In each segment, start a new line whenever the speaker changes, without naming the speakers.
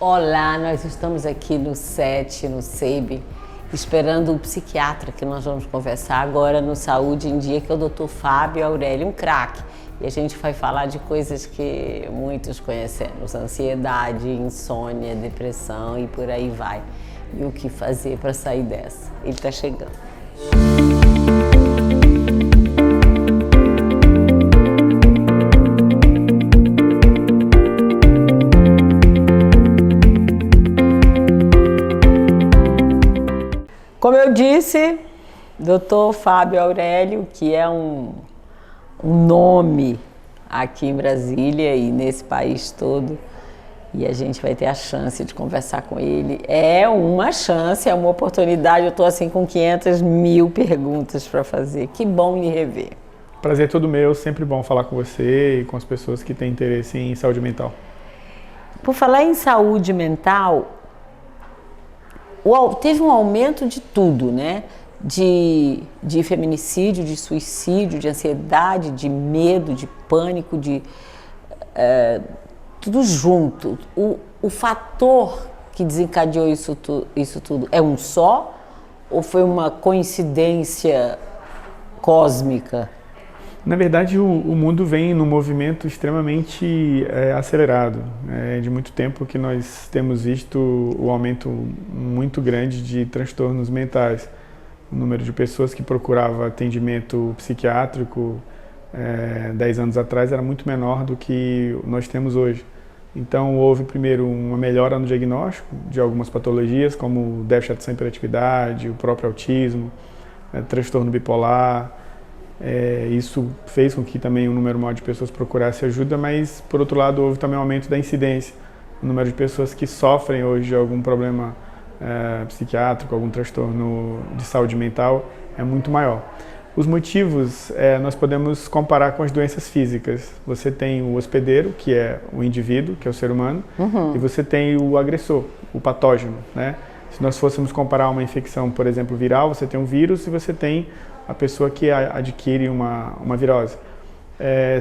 Olá, nós estamos aqui no SET, no SEIB, esperando o psiquiatra que nós vamos conversar agora no Saúde em Dia, que é o Dr. Fábio Aurélio, um craque. E a gente vai falar de coisas que muitos conhecemos, ansiedade, insônia, depressão e por aí vai. E o que fazer para sair dessa. Ele está chegando. Como eu disse, Dr. Fábio Aurélio, que é um nome aqui em Brasília e nesse país todo, e a gente vai ter a chance de conversar com ele. É uma chance, é uma oportunidade. Eu estou assim com 500 mil perguntas para fazer. Que bom lhe rever.
Prazer todo meu, sempre bom falar com você e com as pessoas que têm interesse em saúde mental.
Por falar em saúde mental, teve um aumento de tudo, né? De feminicídio, de suicídio, de ansiedade, de medo, de pânico, tudo junto. O fator que desencadeou isso tudo é um só ou foi uma coincidência cósmica?
Na verdade, o mundo vem num movimento extremamente acelerado. É de muito tempo que nós temos visto o aumento muito grande de transtornos mentais. O número de pessoas que procurava atendimento psiquiátrico 10 anos atrás era muito menor do que nós temos hoje. Então, houve primeiro uma melhora no diagnóstico de algumas patologias, como déficit de atenção e hiperatividade, o próprio autismo, transtorno bipolar. Isso fez com que também um número maior de pessoas procurasse ajuda, mas, por outro lado, houve também um aumento da incidência. O número de pessoas que sofrem hoje de algum problema psiquiátrico, algum transtorno de saúde mental é muito maior. Os motivos nós podemos comparar com as doenças físicas. Você tem o hospedeiro, que é o indivíduo, que é o ser humano, e você tem o agressor, o patógeno, né? Se nós fôssemos comparar uma infecção, por exemplo, viral, você tem um vírus e você tem a pessoa que adquire uma virose.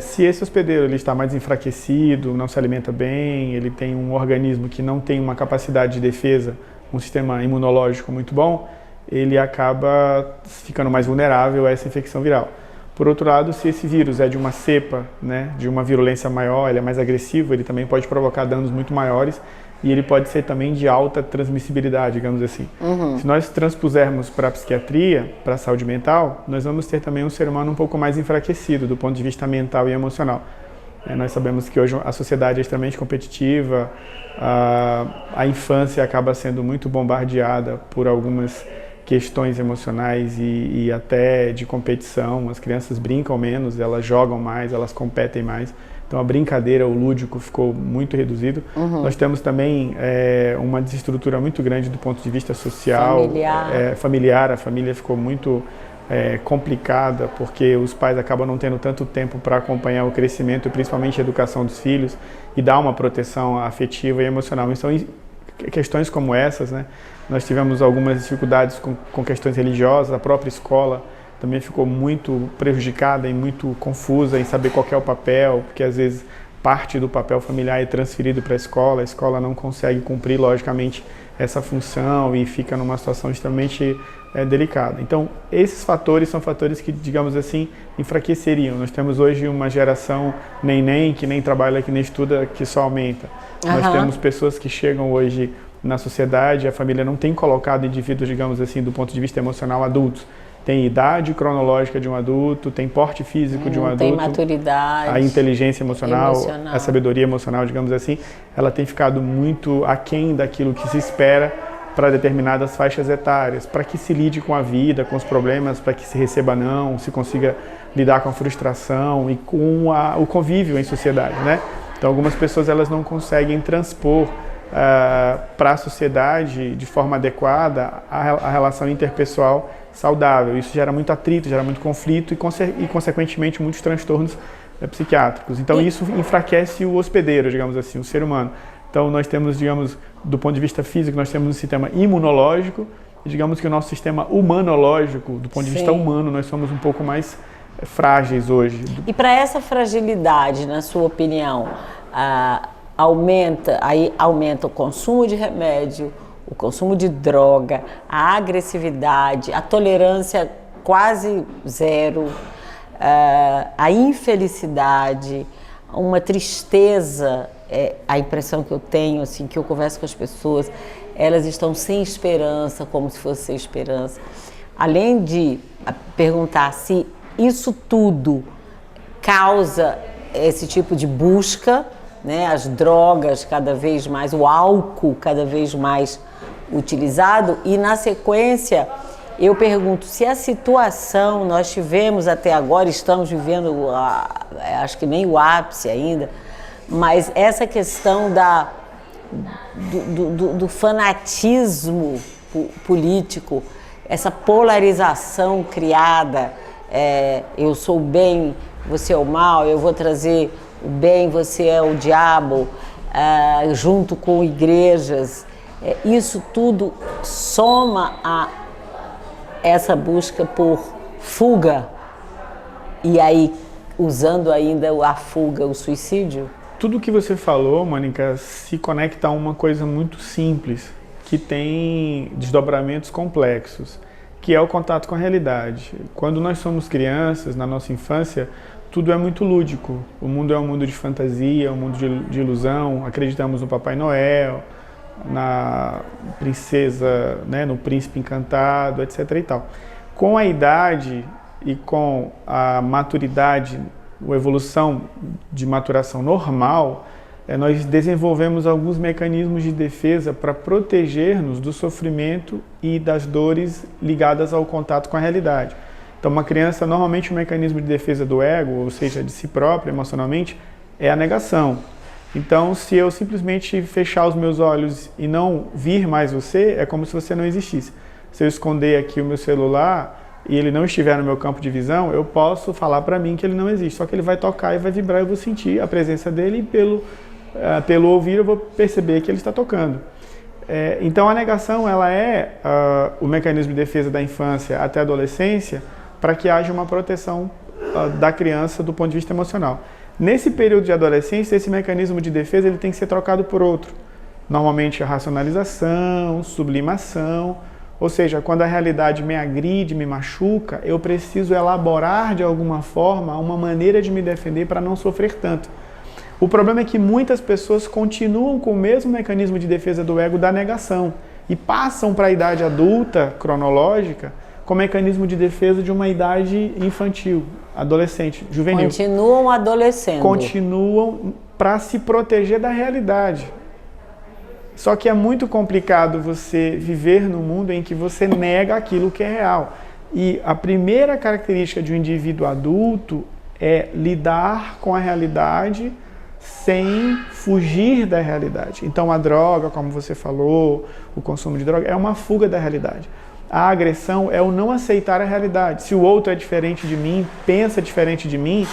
Se esse hospedeiro ele está mais enfraquecido, não se alimenta bem, ele tem um organismo que não tem uma capacidade de defesa, um sistema imunológico muito bom, ele acaba ficando mais vulnerável a essa infecção viral. Por outro lado, se esse vírus é de uma cepa, né, de uma virulência maior, ele é mais agressivo, ele também pode provocar danos muito maiores e ele pode ser também de alta transmissibilidade, digamos assim. Se nós transpusermos para a psiquiatria, para a saúde mental, nós vamos ter também um ser humano um pouco mais enfraquecido do ponto de vista mental e emocional. Nós sabemos que hoje a sociedade é extremamente competitiva, a infância acaba sendo muito bombardeada por algumas questões emocionais e até de competição. As crianças brincam menos, elas jogam mais, elas competem mais. Então a brincadeira, o lúdico ficou muito reduzido. Nós temos também uma desestrutura muito grande do ponto de vista social, familiar. A família ficou muito complicada porque os pais acabam não tendo tanto tempo para acompanhar o crescimento e principalmente a educação dos filhos e dar uma proteção afetiva e emocional. Então, questões como essas, né? Nós tivemos algumas dificuldades com questões religiosas, a própria escola também ficou muito prejudicada e muito confusa em saber qual é o papel, porque às vezes parte do papel familiar é transferido para a escola não consegue cumprir logicamente essa função e fica numa situação extremamente delicada. Então, esses fatores são fatores que, digamos assim, enfraqueceriam. Nós temos hoje uma geração neném, que nem trabalha, que nem estuda, que só aumenta. Nós temos pessoas que chegam hoje na sociedade, a família não tem colocado indivíduos, digamos assim, do ponto de vista emocional, adultos. Tem idade cronológica de um adulto, tem porte físico de um adulto.
Tem maturidade.
A inteligência emocional, a sabedoria emocional, digamos assim, ela tem ficado muito aquém daquilo que se espera para determinadas faixas etárias, para que se lide com a vida, com os problemas, para que se receba não, se consiga lidar com a frustração e com o convívio em sociedade, né? Então, algumas pessoas elas não conseguem transpor para a sociedade de forma adequada a relação interpessoal saudável. Isso gera muito atrito, gera muito conflito e consequentemente, muitos transtornos psiquiátricos. Então, isso enfraquece o hospedeiro, digamos assim, o ser humano. Então, nós temos, digamos, do ponto de vista físico, nós temos um sistema imunológico e, digamos que o nosso sistema humanológico, do ponto de vista humano, nós somos um pouco mais frágeis hoje.
E para essa fragilidade, na sua opinião, aí aumenta o consumo de remédio, o consumo de droga, a agressividade, a tolerância quase zero, a infelicidade, uma tristeza. A impressão que eu tenho, assim, que eu converso com as pessoas, elas estão sem esperança, como se fosse sem esperança. Além de perguntar se isso tudo causa esse tipo de busca, né, as drogas cada vez mais, o álcool cada vez mais utilizado, e na sequência eu pergunto se a situação, nós tivemos até agora, estamos vivendo, acho que nem o ápice ainda, mas essa questão do fanatismo político, essa polarização criada, eu sou o bem, você é o mal, eu vou trazer o bem, você é o diabo, junto com igrejas, isso tudo soma a essa busca por fuga, e aí usando ainda a fuga, o suicídio.
Tudo que você falou, Mônica, se conecta a uma coisa muito simples, que tem desdobramentos complexos, que é o contato com a realidade. Quando nós somos crianças, na nossa infância, tudo é muito lúdico. O mundo é um mundo de fantasia, um mundo de ilusão. Acreditamos no Papai Noel, na princesa, né, no príncipe encantado, etc. e tal. Com a idade e com a maturidade, a evolução de maturação normal, nós desenvolvemos alguns mecanismos de defesa para proteger-nos do sofrimento e das dores ligadas ao contato com a realidade. Então, uma criança, normalmente o mecanismo de defesa do ego, ou seja, de si própria emocionalmente, é a negação. Então, se eu simplesmente fechar os meus olhos e não vir mais você, é como se você não existisse. Se eu esconder aqui o meu celular e ele não estiver no meu campo de visão, eu posso falar para mim que ele não existe. Só que ele vai tocar e vai vibrar, eu vou sentir a presença dele e pelo ouvir eu vou perceber que ele está tocando. Então a negação ela é o mecanismo de defesa da infância até a adolescência para que haja uma proteção da criança do ponto de vista emocional. Nesse período de adolescência, esse mecanismo de defesa ele tem que ser trocado por outro. Normalmente a racionalização, sublimação. Ou seja, quando a realidade me agride, me machuca, eu preciso elaborar de alguma forma uma maneira de me defender para não sofrer tanto. O problema é que muitas pessoas continuam com o mesmo mecanismo de defesa do ego da negação e passam para a idade adulta, cronológica, com o mecanismo de defesa de uma idade infantil, adolescente, juvenil.
Continuam adolescendo.
Continuam para se proteger da realidade. Só que é muito complicado você viver num mundo em que você nega aquilo que é real. E a primeira característica de um indivíduo adulto é lidar com a realidade sem fugir da realidade. Então a droga, como você falou, o consumo de droga, é uma fuga da realidade. A agressão é o não aceitar a realidade. Se o outro é diferente de mim, pensa diferente de mim,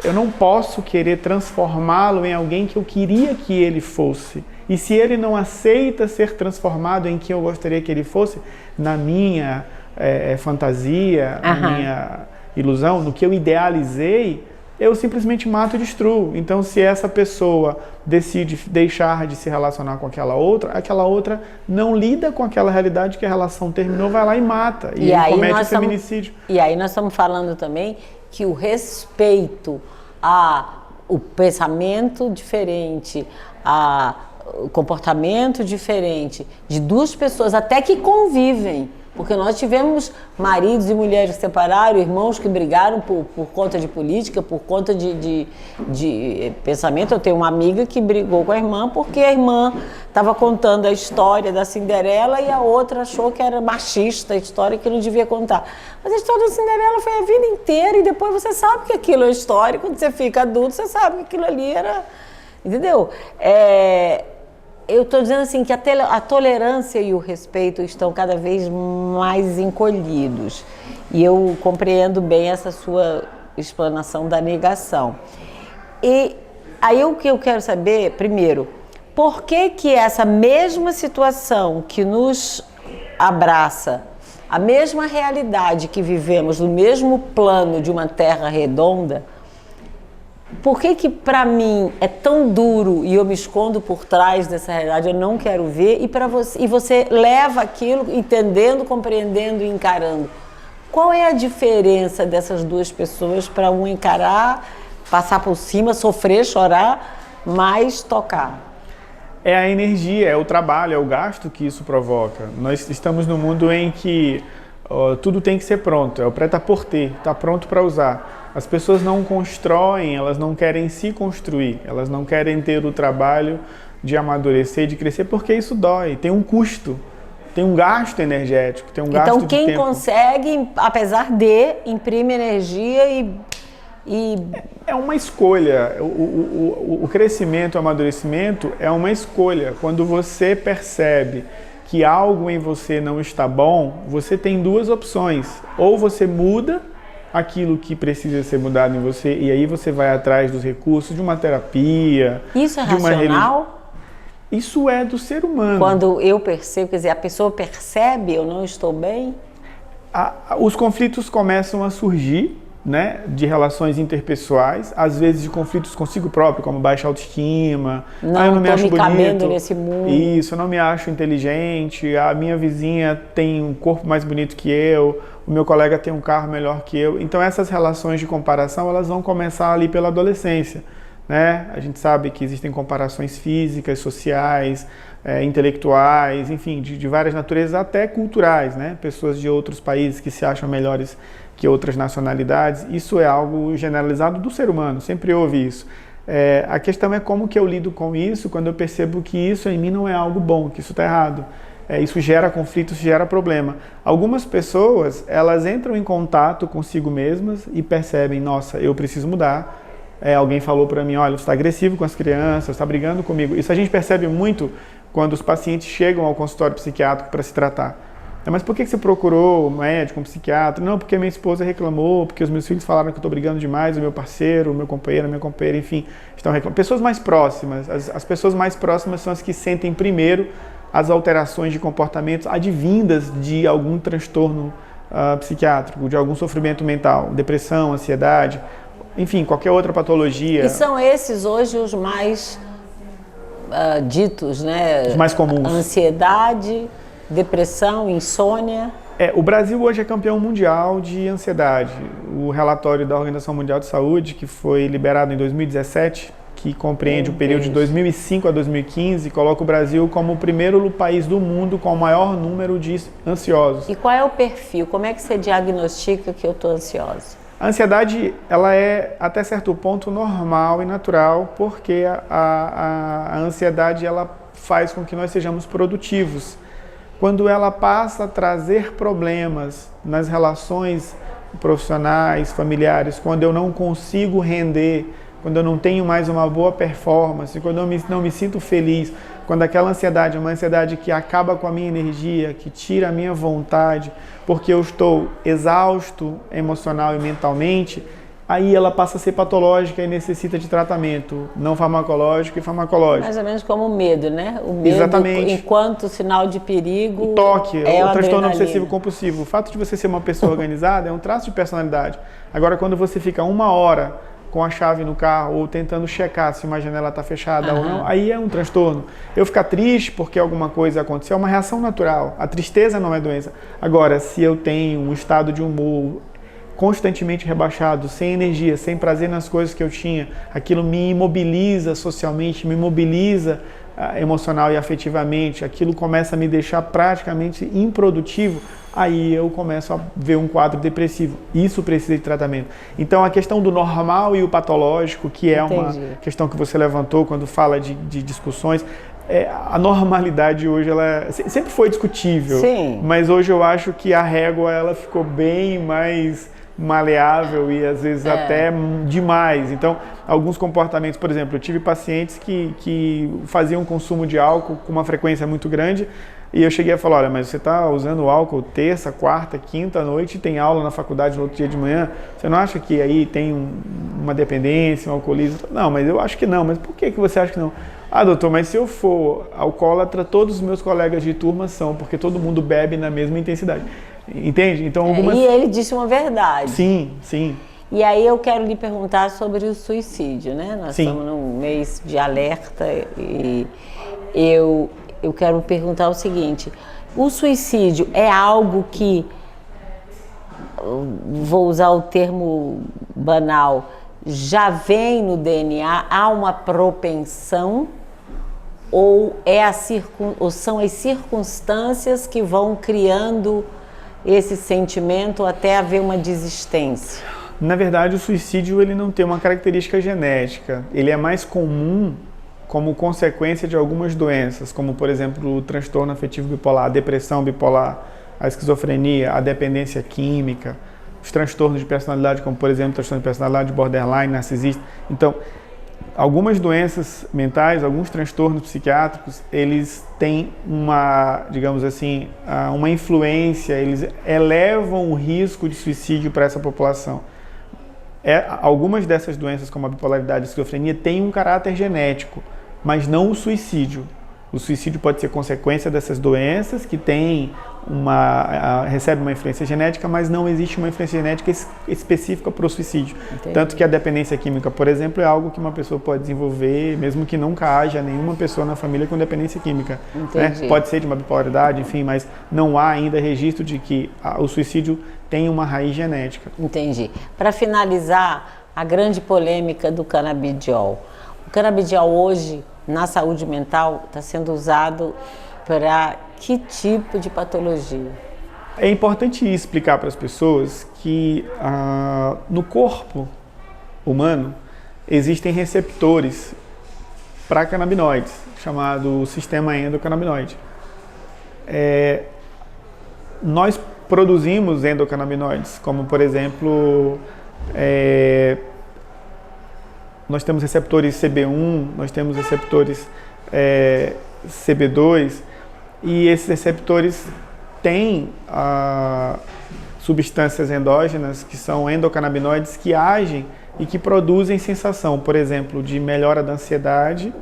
eu não posso querer transformá-lo em alguém que eu queria que ele fosse. E se ele não aceita ser transformado em quem eu gostaria que ele fosse, na minha fantasia, na minha ilusão, no que eu idealizei, eu simplesmente mato e destruo. Então, se essa pessoa decide deixar de se relacionar com aquela outra não lida com aquela realidade que a relação terminou, vai lá e mata. E ele comete o feminicídio.
E aí nós estamos falando também que o respeito ao pensamento diferente, o comportamento diferente de duas pessoas, até que convivem. Porque nós tivemos maridos e mulheres que se separaram, irmãos que brigaram por conta de política, por conta de pensamento. Eu tenho uma amiga que brigou com a irmã porque a irmã estava contando a história da Cinderela e a outra achou que era machista, a história que não devia contar. Mas a história da Cinderela foi a vida inteira e depois você sabe que aquilo é história. Quando você fica adulto, você sabe que aquilo ali era... Entendeu? Eu estou dizendo assim que a tolerância e o respeito estão cada vez mais encolhidos. E eu compreendo bem essa sua explanação da negação. E aí o que eu quero saber, primeiro, por que essa mesma situação que nos abraça, a mesma realidade que vivemos no mesmo plano de uma terra redonda, Por que para mim é tão duro e eu me escondo por trás dessa realidade, eu não quero ver, e você leva aquilo entendendo, compreendendo e encarando? Qual é a diferença dessas duas pessoas para um encarar, passar por cima, sofrer, chorar, mas tocar?
É a energia, é o trabalho, é o gasto que isso provoca. Nós estamos num mundo em que tudo tem que ser pronto, é o prêt-à-porter, está pronto para usar. As pessoas não constroem, elas não querem se construir, elas não querem ter o trabalho de amadurecer, de crescer, porque isso dói, tem um custo, tem um gasto energético, tem um gasto de tempo.
Então quem consegue, apesar de, imprime energia e...
É uma escolha, o crescimento, o amadurecimento é uma escolha. Quando você percebe que algo em você não está bom, você tem duas opções, ou você muda aquilo que precisa ser mudado em você, e aí você vai atrás dos recursos de uma terapia.
Isso é
de uma
racional?
Isso é do ser humano.
Quando eu percebo, quer dizer, a pessoa percebe, eu não estou bem?
Os conflitos começam a surgir, né, de relações interpessoais, às vezes de conflitos consigo próprio, como baixa autoestima, eu não me acho bonito,
cabendo nesse mundo.
Isso, eu não me acho inteligente, a minha vizinha tem um corpo mais bonito que eu, o meu colega tem um carro melhor que eu. Então essas relações de comparação, elas vão começar ali pela adolescência, né? A gente sabe que existem comparações físicas, sociais, intelectuais, enfim, de várias naturezas, até culturais, né? Pessoas de outros países que se acham melhores que outras nacionalidades. Isso é algo generalizado do ser humano, sempre houve isso. A questão é como que eu lido com isso quando eu percebo que isso em mim não é algo bom, que isso está errado. Isso gera conflito, isso gera problema. Algumas pessoas, elas entram em contato consigo mesmas e percebem, nossa, eu preciso mudar. Alguém falou para mim, olha, você está agressivo com as crianças, está brigando comigo. Isso a gente percebe muito quando os pacientes chegam ao consultório psiquiátrico para se tratar. Mas por que você procurou um médico, um psiquiatra? Não, porque minha esposa reclamou, porque os meus filhos falaram que eu estou brigando demais, o meu parceiro, o meu companheiro, a minha companheira, enfim, estão reclamando. Pessoas mais próximas, as pessoas mais próximas são as que sentem primeiro as alterações de comportamentos advindas de algum transtorno psiquiátrico, de algum sofrimento mental, depressão, ansiedade, enfim, qualquer outra patologia.
E são esses hoje os mais ditos, né?
Os mais comuns.
Ansiedade, depressão, insônia.
O Brasil hoje é campeão mundial de ansiedade. O relatório da Organização Mundial de Saúde, que foi liberado em 2017, que compreende o período de 2005 a 2015, coloca o Brasil como o primeiro país do mundo com o maior número de ansiosos.
E qual é o perfil? Como é que você diagnostica que eu estou ansiosa?
A ansiedade, ela é até certo ponto normal e natural, porque a ansiedade ela faz com que nós sejamos produtivos. Quando ela passa a trazer problemas nas relações profissionais, familiares, quando eu não consigo render, quando eu não tenho mais uma boa performance, quando eu não me sinto feliz, quando aquela ansiedade é uma ansiedade que acaba com a minha energia, que tira a minha vontade, porque eu estou exausto emocional e mentalmente, aí ela passa a ser patológica e necessita de tratamento não farmacológico e farmacológico.
Mais ou menos como o medo, né? O medo,
exatamente,
enquanto sinal de perigo.
O toque, o transtorno obsessivo
adrenalina.
Compulsivo. O fato de você ser uma pessoa organizada é um traço de personalidade. Agora, quando você fica 1 hora com a chave no carro ou tentando checar se uma janela está fechada ou não, aí é um transtorno. Eu ficar triste porque alguma coisa aconteceu é uma reação natural. A tristeza não é doença. Agora, se eu tenho um estado de humor constantemente rebaixado, sem energia, sem prazer nas coisas que eu tinha, aquilo me imobiliza socialmente, me imobiliza emocional e afetivamente, aquilo começa a me deixar praticamente improdutivo, aí eu começo a ver um quadro depressivo. Isso precisa de tratamento. Então a questão do normal e o patológico, que é uma questão que você levantou quando fala de discussões, a normalidade hoje ela sempre foi discutível.
Sim.
Mas hoje eu acho que a régua ela ficou bem mais maleável e às vezes até demais. Então, alguns comportamentos, por exemplo, eu tive pacientes que faziam consumo de álcool com uma frequência muito grande e eu cheguei a falar, olha, mas você está usando álcool terça, quarta, quinta noite e tem aula na faculdade no outro dia de manhã, você não acha que aí tem uma dependência, um alcoolismo? Não, mas eu acho que não. Mas por que você acha que não? Ah, doutor, mas se eu for alcoólatra, todos os meus colegas de turma são, porque todo mundo bebe na mesma intensidade. Entende? Então,
E ele disse uma verdade.
Sim, sim.
E aí eu quero lhe perguntar sobre o suicídio, né? Nós
Sim.
estamos num mês de alerta e eu quero perguntar o seguinte: o suicídio é algo que, vou usar o termo banal, já vem no DNA, há uma propensão, ou são as circunstâncias que vão criando esse sentimento até haver uma desistência?
Na verdade, o suicídio ele não tem uma característica genética. Ele é mais comum como consequência de algumas doenças, como, por exemplo, o transtorno afetivo bipolar, a depressão bipolar, a esquizofrenia, a dependência química, os transtornos de personalidade, como, por exemplo, o transtorno de personalidade borderline, narcisista. Então, algumas doenças mentais, alguns transtornos psiquiátricos, eles têm uma, digamos assim, uma influência, eles elevam o risco de suicídio para essa população. Algumas dessas doenças, como a bipolaridade e a esquizofrenia, têm um caráter genético, mas não o suicídio. O suicídio pode ser consequência dessas doenças que recebem uma influência genética, mas não existe uma influência genética específica para o suicídio.
Entendi.
Tanto que a dependência química, por exemplo, é algo que uma pessoa pode desenvolver, mesmo que nunca haja nenhuma pessoa na família com dependência química. Né? Pode ser de uma bipolaridade, enfim, mas não há ainda registro de que o suicídio tem uma raiz genética.
Entendi. Para finalizar, a grande polêmica do canabidiol. O canabidiol hoje, na saúde mental, está sendo usado para que tipo de patologia?
É importante explicar para as pessoas que no corpo humano existem receptores para canabinoides, chamado sistema endocannabinoide. Nós produzimos endocannabinoides, como, por exemplo, nós temos receptores CB1, nós temos receptores CB2, e esses receptores têm substâncias endógenas, que são endocannabinoides, que agem e que produzem sensação, por exemplo, de melhora da ansiedade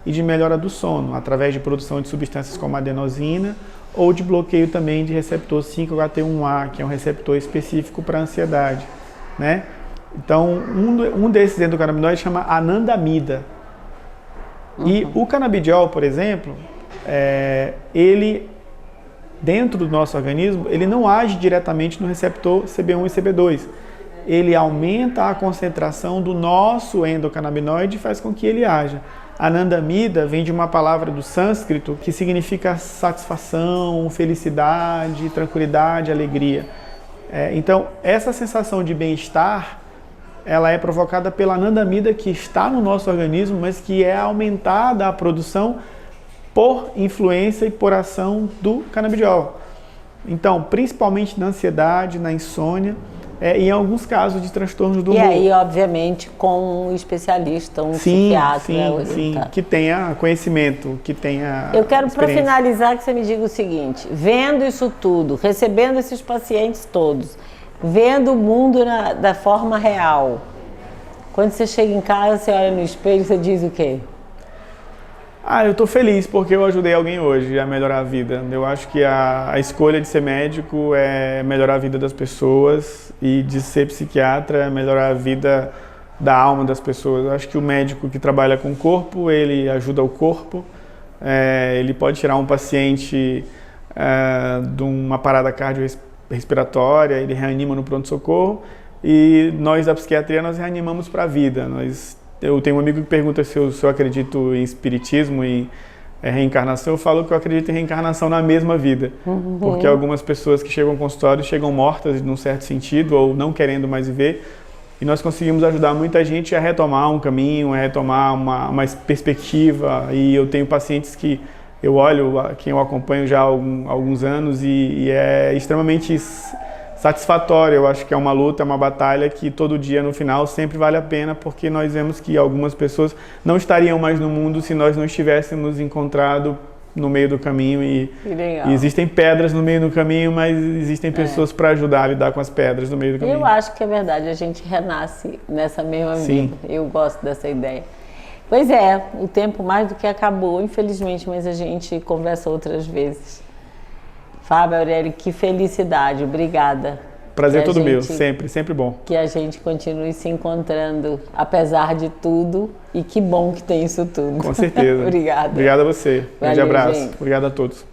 e de melhora do sono, através de produção de substâncias como adenosina, ou de bloqueio também de receptor 5-HT1A, que é um receptor específico para a ansiedade, né? Então, um desses endocannabinoides chama anandamida. E o canabidiol, por exemplo, ele, dentro do nosso organismo, ele não age diretamente no receptor CB1 e CB2. Ele aumenta a concentração do nosso endocannabinoide e faz com que ele haja. Anandamida vem de uma palavra do sânscrito que significa satisfação, felicidade, tranquilidade, alegria. Então, essa sensação de bem-estar, ela é provocada pela anandamida que está no nosso organismo, mas que é aumentada a produção por influência e por ação do canabidiol. Então, principalmente na ansiedade, na insônia, e em alguns casos de transtornos do humor.
E aí, obviamente, com um especialista, um psiquiatra.
Sim, que tenha conhecimento, que tenha
Eu quero, para
experiência.
finalizar, que você me diga o seguinte: vendo isso tudo, recebendo esses pacientes todos, vendo o mundo da forma real, quando você chega em casa, você olha no espelho, você diz o quê?
Eu estou feliz porque eu ajudei alguém hoje a melhorar a vida. Eu acho que a escolha de ser médico é melhorar a vida das pessoas, e de ser psiquiatra é melhorar a vida da alma das pessoas. Eu acho que o médico que trabalha com o corpo, ele ajuda o corpo, ele pode tirar um paciente de uma parada cardiorrespiratória, ele reanima no pronto-socorro, e nós da psiquiatria nós reanimamos para a vida. Eu tenho um amigo que pergunta se eu acredito em espiritismo e reencarnação. Eu falo que eu acredito em reencarnação na mesma vida. Porque algumas pessoas que chegam ao consultório chegam mortas num certo sentido, ou não querendo mais viver. E nós conseguimos ajudar muita gente a retomar um caminho, a retomar uma perspectiva. E eu tenho pacientes que eu olho, quem eu acompanho já há alguns anos, e é extremamente satisfatório. Eu acho que é uma luta, é uma batalha que todo dia no final sempre vale a pena, porque nós vemos que algumas pessoas não estariam mais no mundo se nós não estivéssemos encontrado no meio do caminho, e existem pedras no meio do caminho, mas existem pessoas para ajudar a lidar com as pedras no meio do caminho.
Eu acho que é verdade, a gente renasce nessa mesma vida. Eu gosto dessa ideia. Pois é, o tempo mais do que acabou, infelizmente, mas a gente conversa outras vezes. Fábio, Aurélio, que felicidade, obrigada.
Prazer todo meu, sempre bom.
Que a gente continue se encontrando, apesar de tudo, e que bom que tem isso tudo.
Com certeza.
Obrigada.
Obrigado a você. Grande
Valeu,
abraço.
gente.
Obrigado a todos.